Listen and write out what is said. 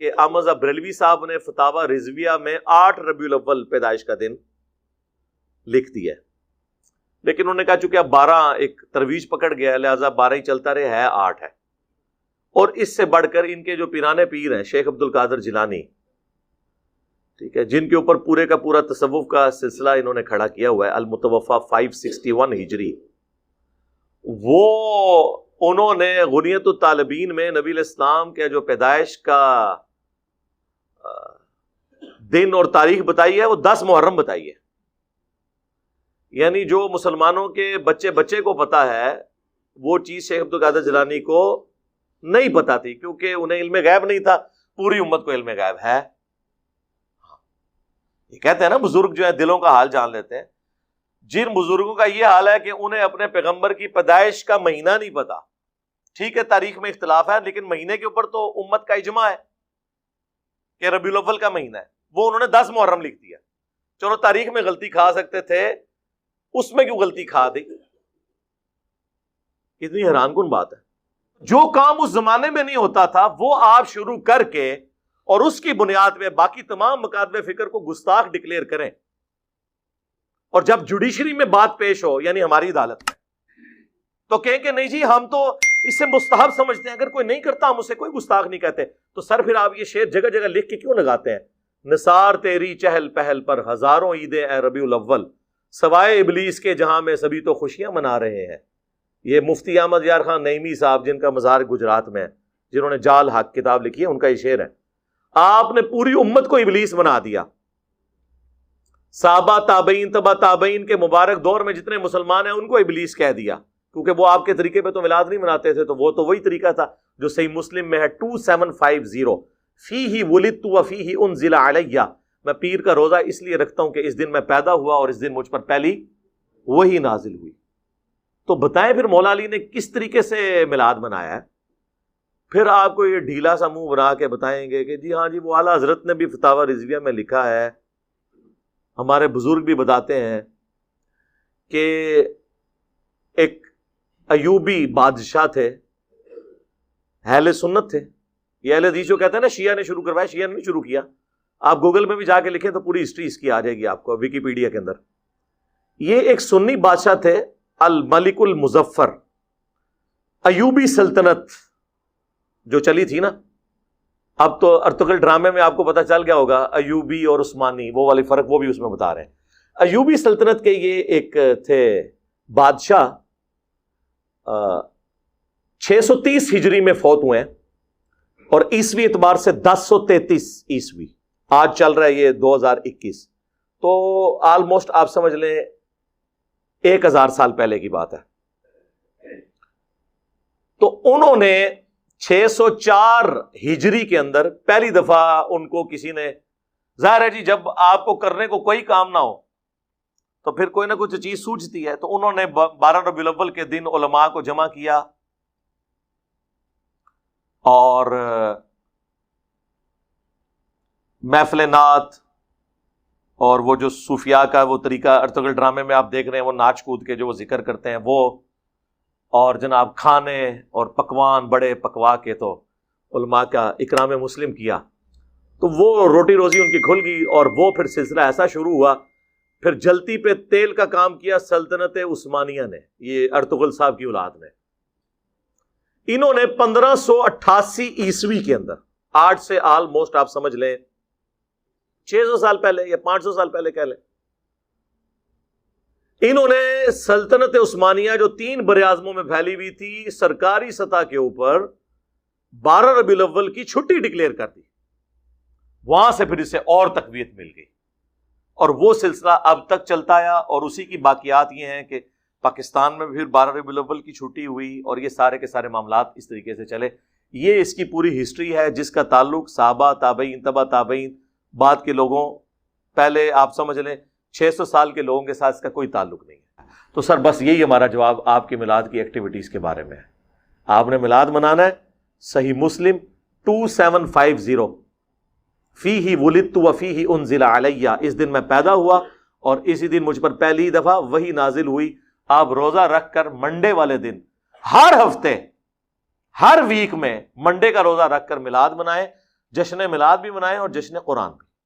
کہ احمد بریلوی صاحب نے فتاوی رضویہ میں 8 ربیع الاول پیدائش کا دن لکھ دیا ہے، لیکن انہوں نے کہا چونکہ اب 12 ایک ترویج پکڑ گیا ہے لہٰذا 12 ہی چلتا رہے، ہے 8 ہے۔ اور اس سے بڑھ کر ان کے جو پیرانے پیر ہیں شیخ عبد القادر جیلانی، ٹھیک ہے، جن کے اوپر پورے کا پورا تصوف کا سلسلہ انہوں نے کھڑا کیا ہوا ہے، المتوفا 561 ہجری، وہ انہوں نے غنیت الطالبین میں نبی الاسلام کے جو پیدائش کا دن اور تاریخ بتائی ہے وہ 10 محرم بتائی ہے، یعنی جو مسلمانوں کے بچے بچے کو پتا ہے وہ چیز شیخ عبد القادر جیلانی کو نہیں پتا تھی، کیونکہ انہیں علم غیب نہیں تھا، پوری امت کو علم غیب ہے۔ یہ کہتے ہیں نا بزرگ جو ہے دلوں کا حال جان لیتے ہیں، جن بزرگوں کا یہ حال ہے کہ انہیں اپنے پیغمبر کی پیدائش کا مہینہ نہیں پتا، ٹھیک ہے تاریخ میں اختلاف ہے لیکن مہینے کے اوپر تو امت کا اجماع ہے کہ ربیع الاول کا مہینہ ہے، وہ انہوں نے 10 محرم لکھ دیا۔ چلو تاریخ میں غلطی کھا سکتے تھے، اس میں کیوں غلطی کھا دی؟ کتنی حیران کن بات ہے۔ جو کام اس زمانے میں نہیں ہوتا تھا وہ آپ شروع کر کے اور اس کی بنیاد پہ باقی تمام مکاتب فکر کو گستاخ ڈکلیئر کریں، اور جب جوڈیشری میں بات پیش ہو یعنی ہماری عدالت میں تو کہیں کہ نہیں جی ہم تو اس سے مستحب سمجھتے ہیں، اگر کوئی نہیں کرتا ہم اسے کوئی گستاخ نہیں کہتے۔ تو سر پھر آپ یہ شعر جگہ جگہ لکھ کے کیوں لگاتے ہیں؟ نثار تیری چہل پہل پر ہزاروں عیدیں اے ربیع الاول، سوائے ابلیس کے جہاں میں سبھی تو خوشیاں منا رہے ہیں۔ یہ مفتی احمد یار خان نعیمی صاحب جن کا مزار گجرات میں ہے، جنہوں نے جال حق کتاب لکھی ہے، ان کا یہ شعر ہے۔ آپ نے پوری امت کو ابلیس بنا دیا۔ صحابہ تابعین تبع تابعین کے مبارک دور میں جتنے مسلمان ہیں ان کو ابلیس کہہ دیا، کیونکہ وہ آپ کے طریقے پہ تو میلاد نہیں مناتے تھے، تو وہ تو وہی طریقہ تھا جو صحیح مسلم میں ہے 2750، فیہ ولدت وفیہ انزل علیہ، میں پیر کا روزہ اس لیے رکھتا ہوں کہ اس دن میں پیدا ہوا اور اس دن مجھ پر پہلی وہی نازل ہوئی۔ تو بتائیں پھر مولا علی نے کس طریقے سے میلاد منایا ہے؟ پھر آپ کو یہ ڈھیلا سا منہ بنا کے بتائیں گے کہ جی ہاں جی وہ اعلیٰ حضرت نے بھی فتاوی رضویہ میں لکھا ہے، ہمارے بزرگ بھی بتاتے ہیں کہ ایک ایوبی بادشاہ تھے، اہل سنت تھے، یہ اہل حدیث جو کہتے ہیں نا شیعہ نے شروع کروایا، شیعہ نے نہیں شروع کیا، آپ گوگل میں بھی جا کے لکھیں تو پوری ہسٹری اس کی آ جائے گی آپ کو ویکیپیڈیا کے اندر۔ یہ ایک سنی بادشاہ تھے، الملک المظفر، ایوبی سلطنت جو چلی تھی نا، اب تو ارطغرل ڈرامے میں آپ کو پتہ چل گیا ہوگا ایوبی اور عثمانی وہ والی فرق وہ بھی اس میں بتا رہے ہیں۔ ایوبی سلطنت کے یہ ایک تھے بادشاہ، 630 ہجری میں فوت ہوئے ہیں اور عیسوی اعتبار سے 1033 عیسوی، آج چل رہا ہے یہ 2021، تو آلموسٹ آپ سمجھ لیں 1000 سال پہلے کی بات ہے۔ تو انہوں نے 604 ہجری کے اندر پہلی دفعہ ان کو کسی نے، ظاہر ہے جی جب آپ کو کرنے کو کوئی کام نہ ہو تو پھر کوئی نہ کچھ چیز سوچتی ہے، تو انہوں نے 12 ربیع الاول کے دن علماء کو جمع کیا اور محفل نعت اور وہ جو صوفیاء کا وہ طریقہ ارطغرل ڈرامے میں آپ دیکھ رہے ہیں، وہ ناچ کود کے جو وہ ذکر کرتے ہیں وہ، اور جناب کھانے اور پکوان بڑے پکوا کے تو علماء کا اکرام مسلم کیا، تو وہ روٹی روزی ان کی کھل گئی، اور وہ پھر سلسلہ ایسا شروع ہوا، پھر جلتی پہ تیل کا کام کیا سلطنت عثمانیہ نے، یہ ارطغرل صاحب کی اولاد نے۔ انہوں نے 1588 عیسوی کے اندر، آج سے آلموسٹ آپ سمجھ لیں 600 سال پہلے یا 500 سال پہلے کہہ لیں، انہوں نے سلطنت عثمانیہ جو 3 براعظموں میں پھیلی ہوئی تھی، سرکاری سطح کے اوپر 12 ربیع الاول کی چھٹی ڈکلیئر کر دی، وہاں سے پھر اسے اور تقویت مل گئی، اور وہ سلسلہ اب تک چلتا آیا، اور اسی کی باقیات یہ ہیں کہ پاکستان میں پھر 12 ربیع الاول کی چھٹی ہوئی، اور یہ سارے کے سارے معاملات اس طریقے سے چلے۔ یہ اس کی پوری ہسٹری ہے جس کا تعلق صحابہ تابعین تبع تابعین بعد کے لوگوں، پہلے آپ سمجھ لیں 600 سال کے لوگوں کے ساتھ اس کا کوئی تعلق نہیں ہے۔ تو سر بس یہی ہمارا جواب آپ کے میلاد کی ایکٹیویٹیز کے بارے میں ہے۔ آپ نے میلاد منانا ہے، صحیح مسلم 2750، فیہ ولدت وفیہ انزل علیہ، اس دن میں پیدا ہوا اور اسی دن مجھ پر پہلی دفعہ وہی نازل ہوئی۔ آپ روزہ رکھ کر منڈے والے دن، ہر ہفتے ہر ویک میں منڈے کا روزہ رکھ کر میلاد منائیں، جشن میلاد بھی منائیں اور جشن قرآن بھی.